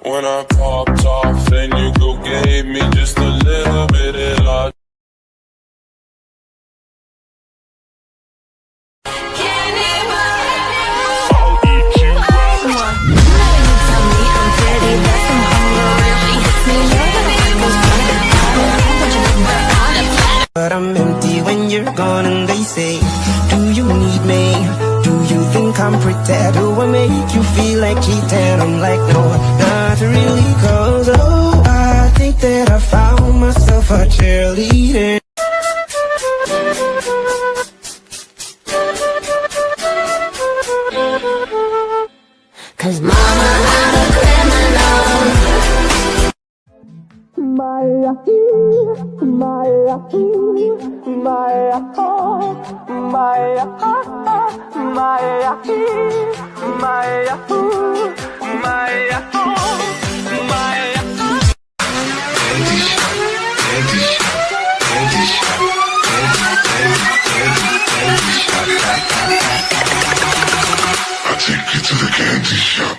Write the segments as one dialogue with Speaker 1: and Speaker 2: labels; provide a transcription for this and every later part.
Speaker 1: When I popped off and you go gave me just a little bit of love.
Speaker 2: But I'm empty when you're gone and they say, do you need me? Do you think I'm pretend? Do I make you feel like cheating? I'm like, no, not really, cause oh, I think that I found myself a cheerleader.
Speaker 3: Cause mama, I'm a criminal.
Speaker 1: I'll take you to the candy shop.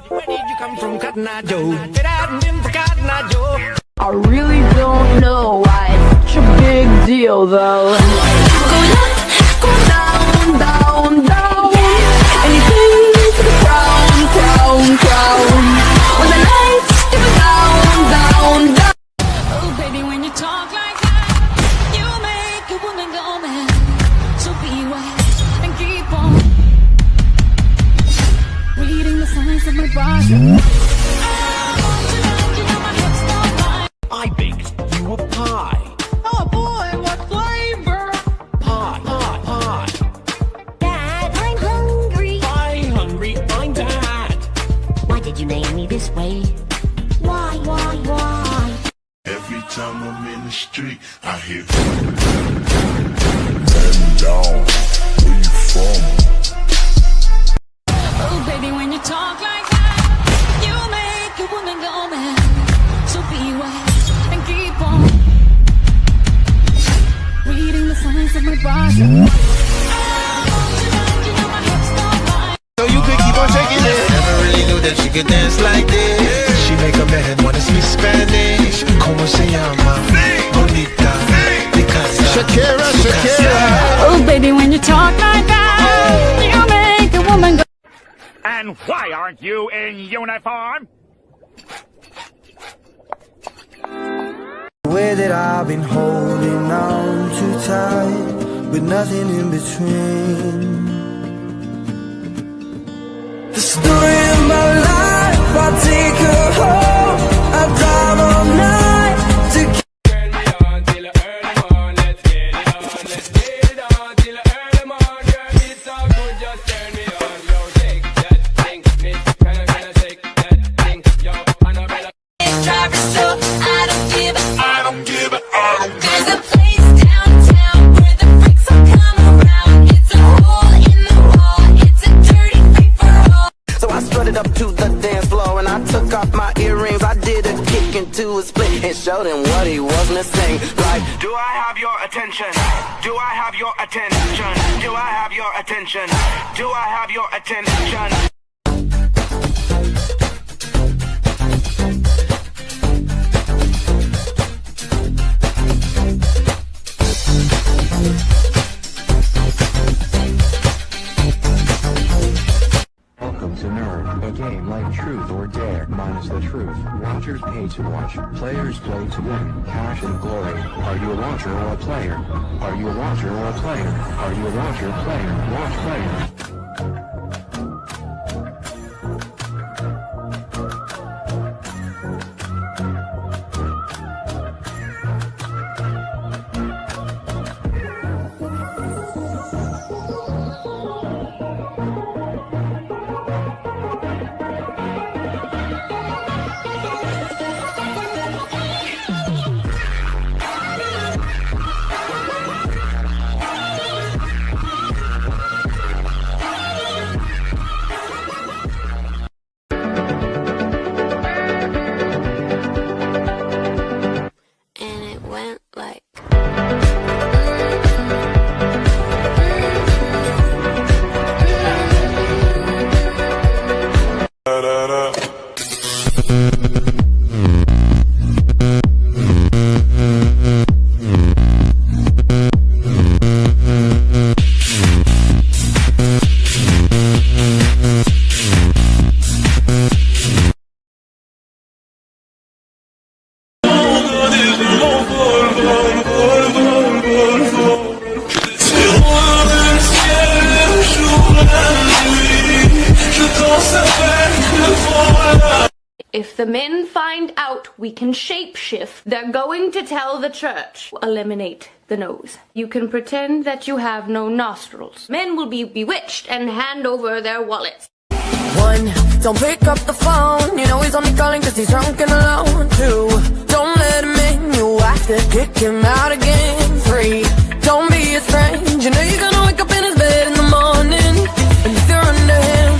Speaker 2: Where did you come from, Cotton Eye Joe? Get out and in for Cotton Eye Joe.
Speaker 4: I really don't know why it's such a big deal though. Go up, go down, down, down. Anything for the crown, crown, crown. When the lights dip down, down, down.
Speaker 3: Oh baby, when you talk like that, you make a woman go mad. So be wise and keep on reading the signs of my body.
Speaker 2: I baked you a pie.
Speaker 3: Oh boy, what flavor?
Speaker 2: Pie, pie, pie.
Speaker 3: Dad, I'm hungry.
Speaker 2: I'm hungry, I'm Dad.
Speaker 3: Why did you name me this way? Why?
Speaker 1: Every time I'm in the street, I hear turn down. Where you from?
Speaker 3: Oh baby, when you talk like that, you make a woman go mad. So be wise and keep on reading the signs of my body.
Speaker 2: So you could keep on shaking it. Never really knew that she could dance like this. She make a man wanna speak Spanish. Como se llama? Bonita. Shakira, Shakira.
Speaker 3: Oh baby, when you talk like that, you make a woman go.
Speaker 5: And why aren't you in uniform?
Speaker 2: The way that I've been holding on too tight, with nothing in between. The story of my life, I'll take her home. I'll drive all night to
Speaker 6: Turn me on till the early morning. Let's get it on, let's get it on till the early morning. Girl, it's so good, just turn me on. Yo, take that thing, miss. Can I take that thing? Yo, Annabella.
Speaker 3: Driver, so I don't give a.
Speaker 1: I don't give it all.
Speaker 3: There's a place downtown where the freaks will come around. It's a hole in the wall. It's a dirty free for all.
Speaker 2: So I strutted up to the dance floor and I took off my earrings. I did a kick into a split and showed him what he was missing. Like, do I have your attention? Do I have your attention? Do I have your attention? Do I have your attention?
Speaker 7: Welcome to Nerd, a game like Truth or Dare minus the truth. Watchers pay to watch, players play to win, cash and glory. Are you a watcher or a player? Are you a watcher or a player? Are you a watcher, player, watch player?
Speaker 4: the men find out we can shapeshift, they're going to tell the church. Eliminate the nose. You can pretend that you have no nostrils. Men will be bewitched and hand over their wallets.
Speaker 8: 1, don't pick up the phone. You know he's only calling cause he's drunk and alone. 2, don't let him in. You have to kick him out again. 3, don't be his friend. You know you're gonna wake up in his bed in the morning. And if you're under him.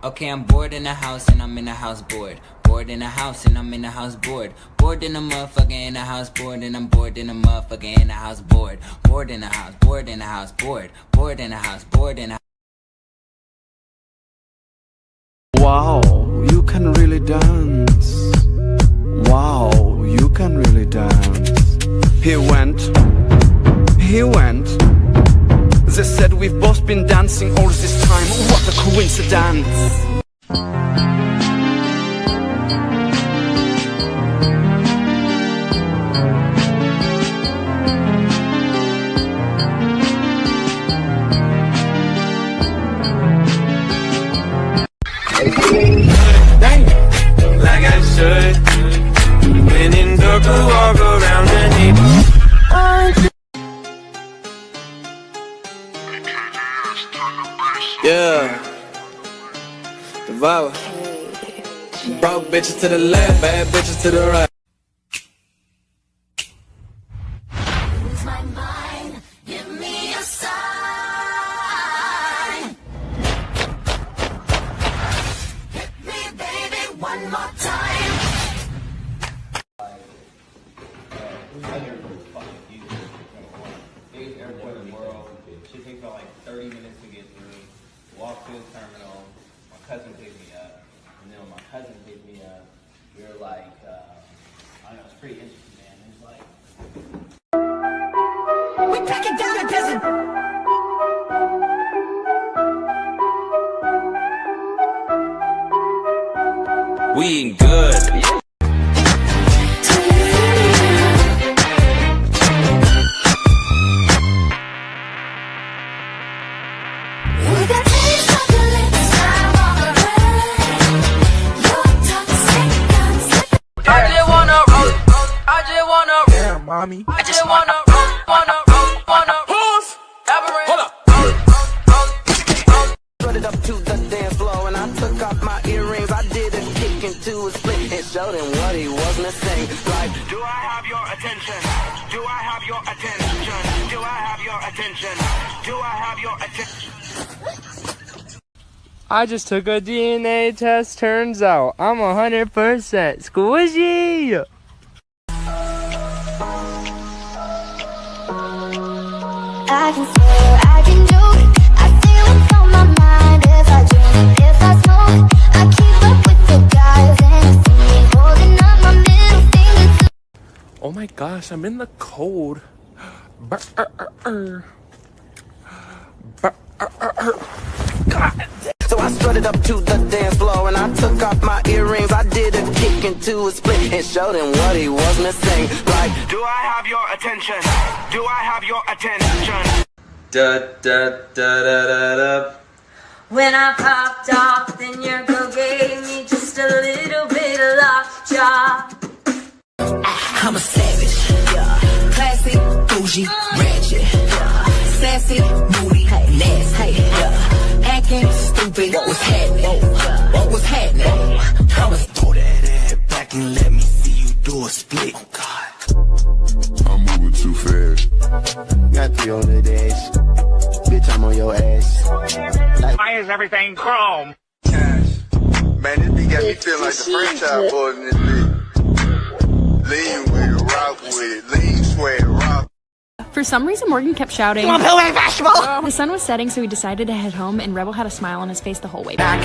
Speaker 9: Okay, I'm bored in the house and I'm in the house bored. Bored in the house and I'm in the house bored. Bored in the motherfucker in the house bored. And I'm bored in the motherfucker in the house bored. Bored in the house, bored in the house, bored. Bored in the house, bored in the house.
Speaker 10: Wow, you can really dance. Wow, you can really dance. He went. They said we've both been dancing all this time. What a coincidence.
Speaker 1: Like I should. When in dark, I walk around the neighborhood.
Speaker 10: Yeah. Devour. Broke bitches to the left, bad bitches to the right.
Speaker 3: Lose my mind, give me a sign. Hit me, baby, one more time.
Speaker 11: Biggest airport in the world. Shit takes about like 30 minutes to get through. Walk to the terminal. My cousin picked me up. And then when my cousin picked me up, we were like, I don't know, it's pretty interesting, man. It's like...
Speaker 3: We break it down and peasant.
Speaker 1: We ain't good.
Speaker 10: Mommy.
Speaker 8: I just wanna pause. Hold up.
Speaker 2: Put it up to the dance floor and I took off my earrings. I did a kick into a split and showed him what he was missing. Like,
Speaker 5: Do I have your attention? Do I have your attention? Do I have your attention? Do I have your attention?
Speaker 6: I just took a DNA test, turns out I'm 100% squishy!
Speaker 3: I can swear, I can joke. I say what's on my mind. If I drink, if I smoke, I keep up with the guys and you see me holding up my middle finger to.
Speaker 6: Oh my gosh, I'm in the cold.
Speaker 2: so I strutted up to the dance floor and I took off my earrings. I did a kick into a split and showed him what he was missing. Like,
Speaker 5: Do I have your attention? Do I have your attention?
Speaker 11: Da da da da da da.
Speaker 3: When I popped off, then your girl gave me just a little bit of lockjaw.
Speaker 8: I'm a savage. Yeah. Classy, bougie, ratchet. Yeah. Sassy, moody, nasty. Yeah. Acting stupid. What was happening? What was happening? I'ma throw that ass back and let me see you do a split. Oh God.
Speaker 1: I'm moving too fast.
Speaker 2: got you on the dash. Bitch, I'm on your ass. Like,
Speaker 5: Why is everything chrome?
Speaker 12: Man, this beat got me feeling like the franchise boys in this bitch. Lean with it, rock with it, lean, sweat, rock.
Speaker 13: For some reason, Morgan kept shouting, "Come on, Pillsbury vegetable!" The sun was setting, so we decided to head home, and Rebel had a smile on his face the whole way back.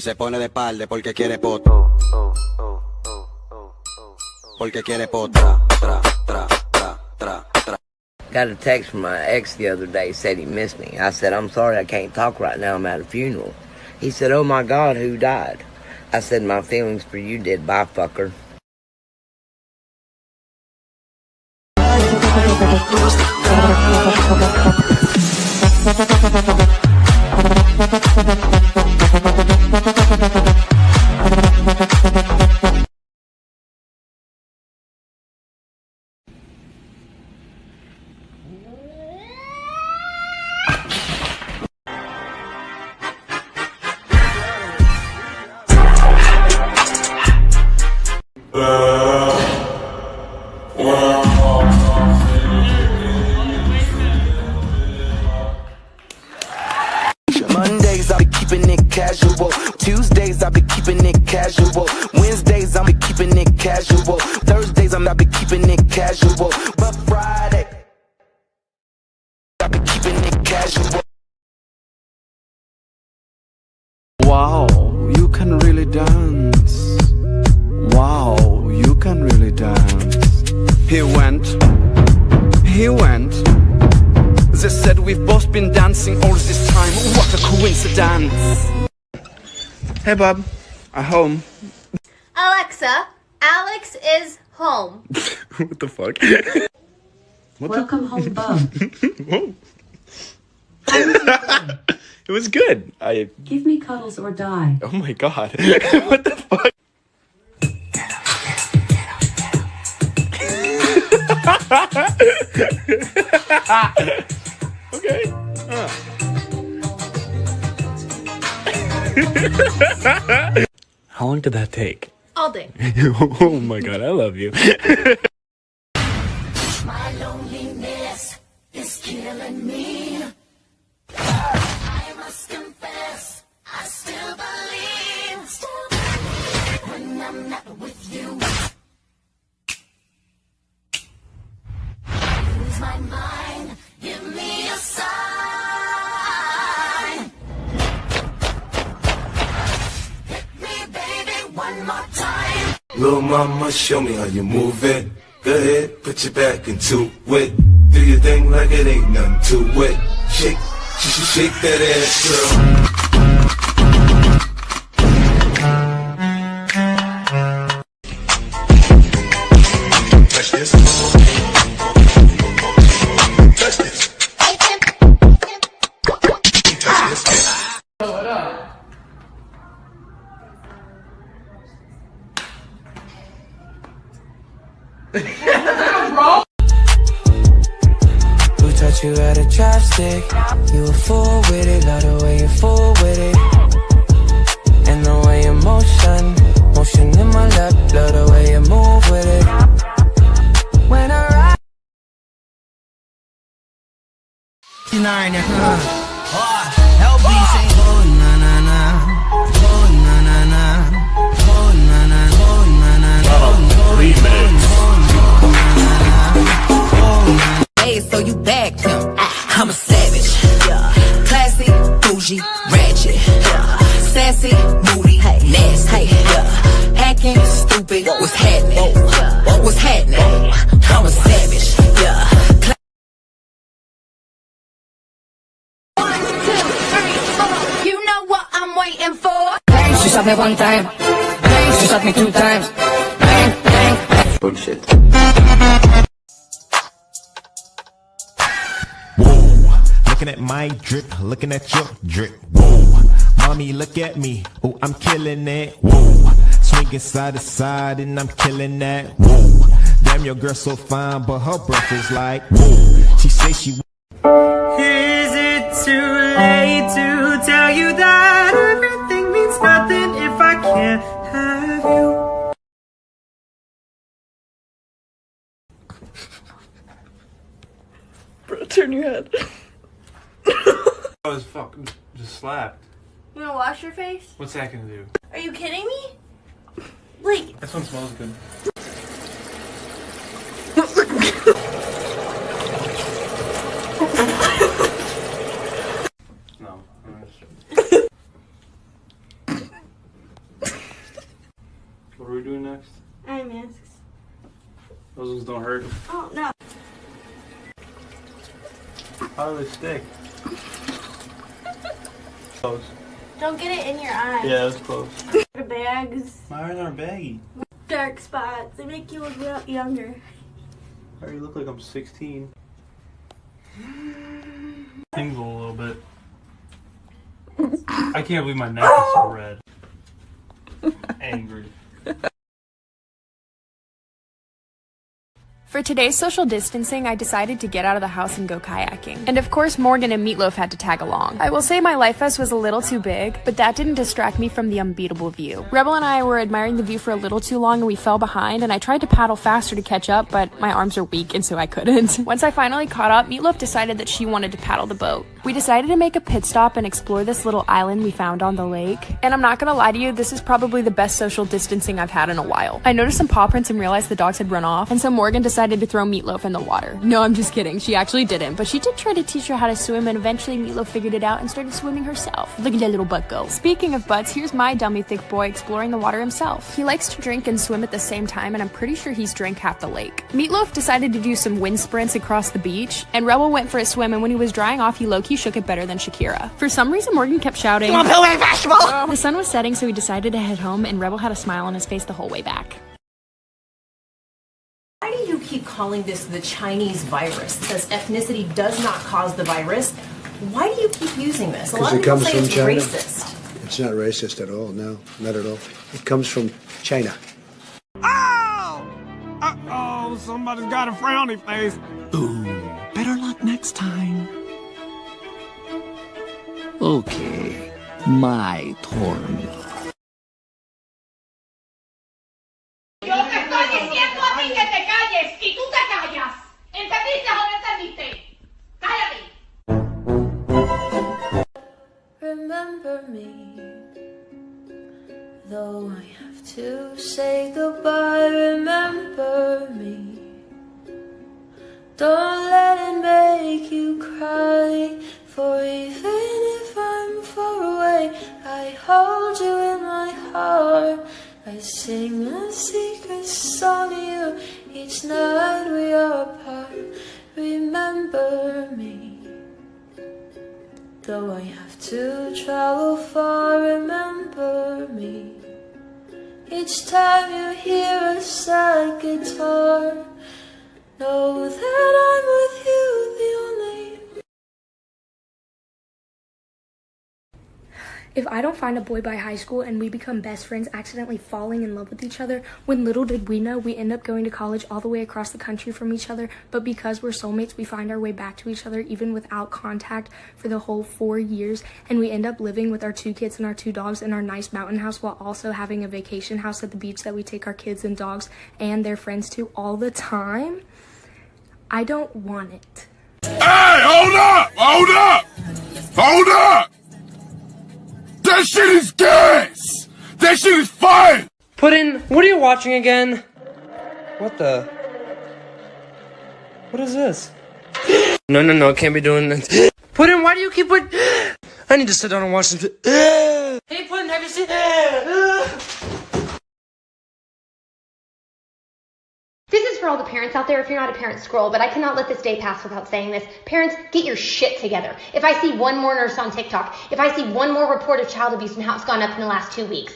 Speaker 2: Se pone de espalda porque quiere poto. porque quiere potra, tra, tra, tra, tra, tra.
Speaker 14: Got a text from my ex the other day, said he missed me. I said, I'm sorry I can't talk right now, I'm at a funeral. He said, oh my God, who died? I said, my feelings for you did, bye fucker.
Speaker 2: Mondays, I'll be keeping it casual. Tuesdays, I'll be keeping it casual. Wednesdays, I'll be keeping it casual. Thursdays, I'll be keeping it casual. But Friday, I'll be keeping it casual.
Speaker 10: Wow, you can really dance. Wow, you can really dance. He went. They said we've both been dancing all this time. What a coincidence. Hey, Bob. I'm home.
Speaker 15: Alexa, Alex is home.
Speaker 10: What the fuck?
Speaker 16: Welcome home, Bob.
Speaker 10: Whoa. It was good.
Speaker 16: Give me cuddles or die.
Speaker 10: Oh my God. What the fuck? Okay. How long did that take?
Speaker 15: All day.
Speaker 10: Oh my God, I love you.
Speaker 8: My loneliness is killing me. I must confess, I still believe when I'm not with you. Lose my mind, give me a sign. Hit me, baby, one more time.
Speaker 1: Little mama, show me how you move it. Go ahead, put your back into it. Do your thing like it ain't nothing to it. Shake, shake that ass, girl. Touch this. Touch this. Touch this.
Speaker 6: What up?
Speaker 2: Who taught you how to chopstick? You a fool with it, love the way you fool with it. And the way you motion in my lap, love the way you move with it. When I ride LB say oh na na na, oh na na na, oh na na, oh na na,
Speaker 8: Hey, so you bagged him. I'm a savage. Classy, bougie, ratchet. Sassy, moody, nasty. Acting stupid. What's happening? What's happening? I'm a savage.
Speaker 15: You know what I'm waiting for.
Speaker 16: She shot me one time. She shot me two times.
Speaker 14: Bullshit.
Speaker 17: Looking at my drip, looking at your drip. Whoa, mommy, look at me. Oh, I'm killing it. Whoa, swinging side to side and I'm killing that. Whoa, damn, your girl so fine, but her breath is like whoa. She say she.
Speaker 2: Is it too late to tell you that everything means nothing if I can't have you?
Speaker 13: Bro, turn your head.
Speaker 6: I was fucking just slapped.
Speaker 15: You wanna wash your face?
Speaker 6: What's that gonna do?
Speaker 15: Are you kidding me? Like,
Speaker 6: This one smells good. No. What are we doing next?
Speaker 15: eye masks.
Speaker 11: How do they stick? Close.
Speaker 15: Don't get it in your eyes.
Speaker 11: Yeah, it's close.
Speaker 15: The bags.
Speaker 11: Mine are baggy.
Speaker 15: Dark spots. They make you look younger.
Speaker 11: I already look like I'm 16. Tingle a little bit. I can't believe my neck is so red. Angry.
Speaker 13: For today's social distancing, I decided to get out of the house and go kayaking. And of course, Morgan and Meatloaf had to tag along. I will say my life vest was a little too big, but that didn't distract me from the unbeatable view. Rebel and I were admiring the view for a little too long and we fell behind, and I tried to paddle faster to catch up, but my arms are weak and so I couldn't. Once I finally caught up, Meatloaf decided that she wanted to paddle the boat. We decided to make a pit stop and explore this little island we found on the lake. And I'm not gonna lie to you, this is probably the best social distancing I've had in a while. I noticed some paw prints and realized the dogs had run off, and so Morgan decided to throw Meatloaf in the water. No, I'm just kidding. She actually didn't, but she did try to teach her how to swim, and eventually Meatloaf figured it out and started swimming herself. Look at that little butt go. Speaking of butts, here's my dummy thick boy exploring the water himself. He likes to drink and swim at the same time, and I'm pretty sure he's drank half the lake. Meatloaf decided to do some wind sprints across the beach, and Rebel went for a swim, and when he was drying off, he low-key shook it better than Shakira. For some reason, Morgan kept shouting, "Come on, Pillsbury Vegetable!" The sun was setting, so he decided to head home, and Rebel had a smile on his face the whole way back.
Speaker 18: Why do you keep calling this the Chinese virus? It says ethnicity does not cause the virus. Why do you keep using this? A lot of people say it's racist.
Speaker 19: It's not racist at all, no, not at all. It comes from China.
Speaker 20: Oh! Uh-oh, somebody's got a frowny face. Ooh, better luck next time. Okay, my turn.
Speaker 21: Yo te estoy diciendo a ti que te calles y tú te callas. ¿Entendiste o no entendiste? Cállate.
Speaker 22: Remember me, though I have to say goodbye. Remember me, don't let it make you cry. For even if I'm far away, I hold you in my heart. I sing a secret song to you each night we are apart. Remember me, though I have to travel far. Remember me, each time you hear a sad guitar. Know that I'm with you, the only.
Speaker 23: If I don't find a boy by high school and we become best friends, accidentally falling in love with each other, when little did we know we end up going to college all the way across the country from each other, but because we're soulmates, we find our way back to each other even without contact for the whole 4 years, and we end up living with our 2 kids and our 2 dogs in our nice mountain house while also having a vacation house at the beach that we take our kids and dogs and their friends to all the time. I don't want it.
Speaker 20: Hey, hold up! Hold up! Hold up! That shit is gas! That shit is fire!
Speaker 24: Put in, what are you watching again? What the? What is this? No, can't be doing this. Put in, why do you keep put? I need to sit down and watch some. Hey, Put in, have you seen?
Speaker 25: This is for all the parents out there. If you're not a parent, scroll, but I cannot let this day pass without saying this. Parents, get your shit together. If I see one more nurse on TikTok, if I see one more report of child abuse and how it's gone up in the last 2 weeks,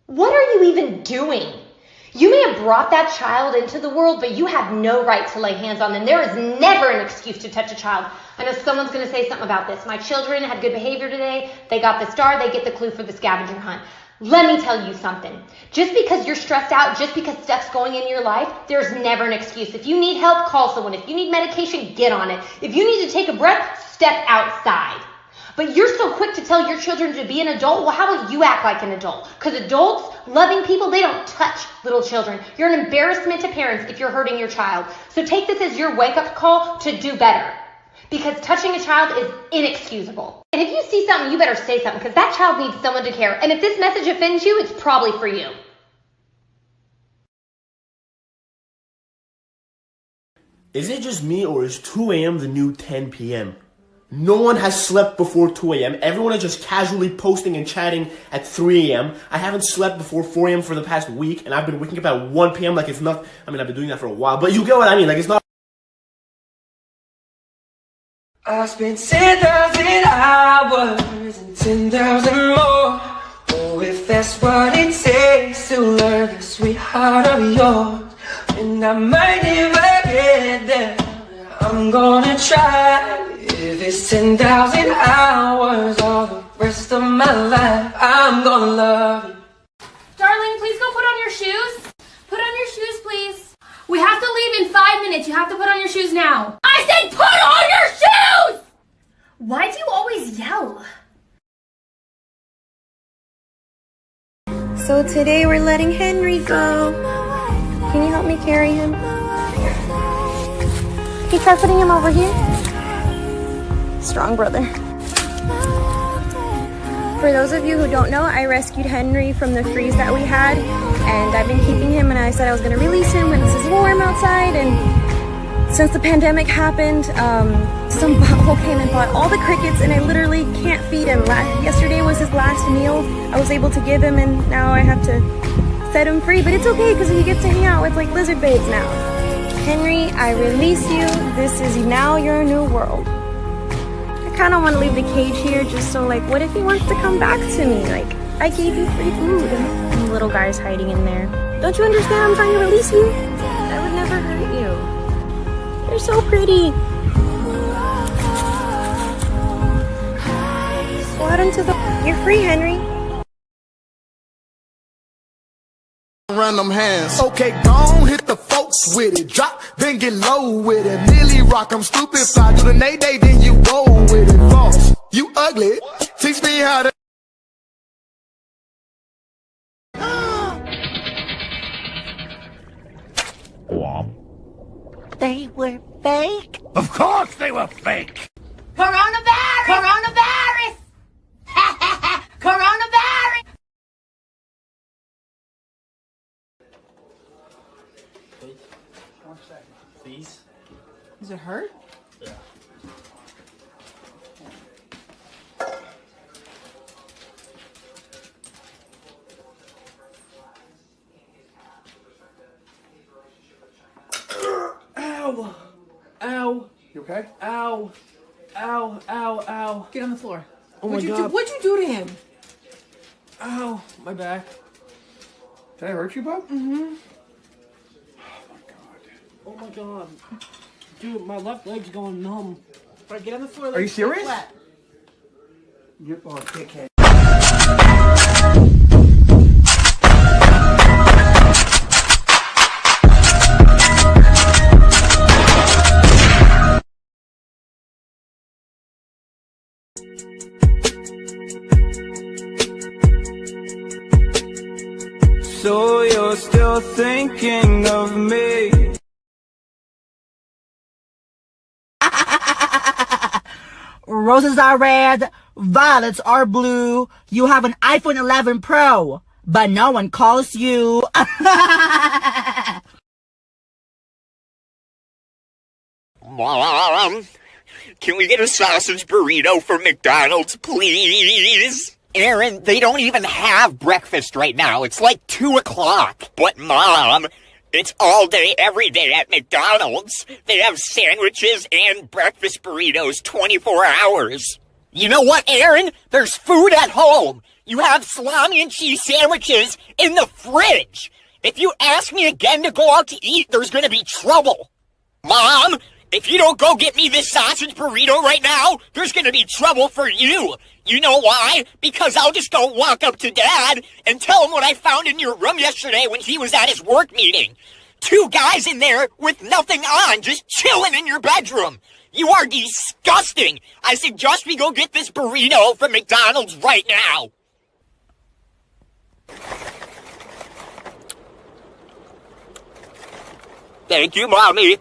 Speaker 25: what are you even doing? You may have brought that child into the world, but you have no right to lay hands on them. There is never an excuse to touch a child. I know someone's going to say something about this. My children had good behavior today. They got the star. They get the clue for the scavenger hunt. Let me tell you something. Just because you're stressed out, just because stuff's going in your life, there's never an excuse. If you need help, call someone. If you need medication, get on it. If you need to take a breath, step outside. But you're so quick to tell your children to be an adult. Well, how about you act like an adult? Because adults, loving people, they don't touch little children. You're an embarrassment to parents if you're hurting your child. So take this as your wake-up call to do better. Because touching a child is inexcusable. And if you see something, you better say something, because that child needs someone to care. And if this message offends you, it's probably for you.
Speaker 26: Is it just me, or is 2 a.m. the new 10 p.m.? No one has slept before 2 a.m. Everyone is just casually posting and chatting at 3 a.m. I haven't slept before 4 a.m. for the past week, and I've been waking up at 1 p.m. like it's not... I mean, I've been doing that for a while, but you get what I mean. Like, it's not...
Speaker 2: I spent 10,000 hours and 10,000 more. Oh, if that's what it takes to learn the sweetheart of yours. And I might never get there, I'm gonna try. If it's 10,000 hours or the rest of my life, I'm gonna love you.
Speaker 23: Darling, please go put on your shoes. Put on your shoes, please. We have to leave in 5 minutes. You have to put on your shoes now. I said put on your shoes! Why do you always yell?
Speaker 25: So today we're letting Henry go. Can you help me carry him? Can you try putting him over here? Strong brother. For those of you who don't know, I rescued Henry from the freeze that we had, and I've been keeping him, and I said I was going to release him when this is warm outside. And since the pandemic happened, some butthole came and bought all the crickets, and I literally can't feed him. Yesterday was his last meal I was able to give him, and now I have to set him free, but it's okay because he gets to hang out with like lizard babes now. Henry, I release you. This is now your new world. I kind of want to leave the cage here just so, like, what if he wants to come back to me? Like, I gave you free food. And the little guy's hiding in there. Don't you understand I'm trying to release you? I would never hurt you. You're so pretty. Go out into the... You're free, Henry.
Speaker 20: Random hands. Okay, gon' hit the folks with it. Drop, then get low with it. Nearly rock, I'm stupid. Fly do the nay-day, then you roll with it. False, you ugly. Teach me how to.
Speaker 3: They were fake?
Speaker 20: Of course they were fake.
Speaker 21: Coronavirus! Coronavirus! Coronavirus!
Speaker 11: Please?
Speaker 18: Does it hurt?
Speaker 11: Yeah.
Speaker 18: Ow! Ow!
Speaker 10: You okay?
Speaker 18: Ow! Ow! Ow! Ow! Get on the floor.
Speaker 10: Oh
Speaker 18: What'd
Speaker 10: my
Speaker 18: you
Speaker 10: God.
Speaker 18: do? What'd you do to him? Ow! My back.
Speaker 10: Did I hurt you, bub?
Speaker 18: Mm-hmm. Oh my god. Dude, my left leg's going numb. If I get on the floor,
Speaker 10: Are you serious?
Speaker 18: Flat.
Speaker 10: You're a dickhead.
Speaker 2: So you're still thinking of me?
Speaker 3: Roses are red, violets are blue. You have an iPhone 11 Pro, but no one calls you.
Speaker 4: Mom, can we get a sausage burrito from McDonald's, please? Aaron, they don't even have breakfast right now. It's like 2 o'clock. But Mom, it's all day, every day at McDonald's. They have sandwiches and breakfast burritos 24 hours. You know what, Aaron? There's food at home. You have salami and cheese sandwiches in the fridge. If you ask me again to go out to eat, there's gonna be trouble. Mom, if you don't go get me this sausage burrito right now, there's gonna be trouble for you. You know why? Because I'll just go walk up to Dad and tell him what I found in your room yesterday when he was at his work meeting. 2 guys in there with nothing on, just chilling in your bedroom. You are disgusting. I suggest we go get this burrito from McDonald's right now. Thank you, Mommy.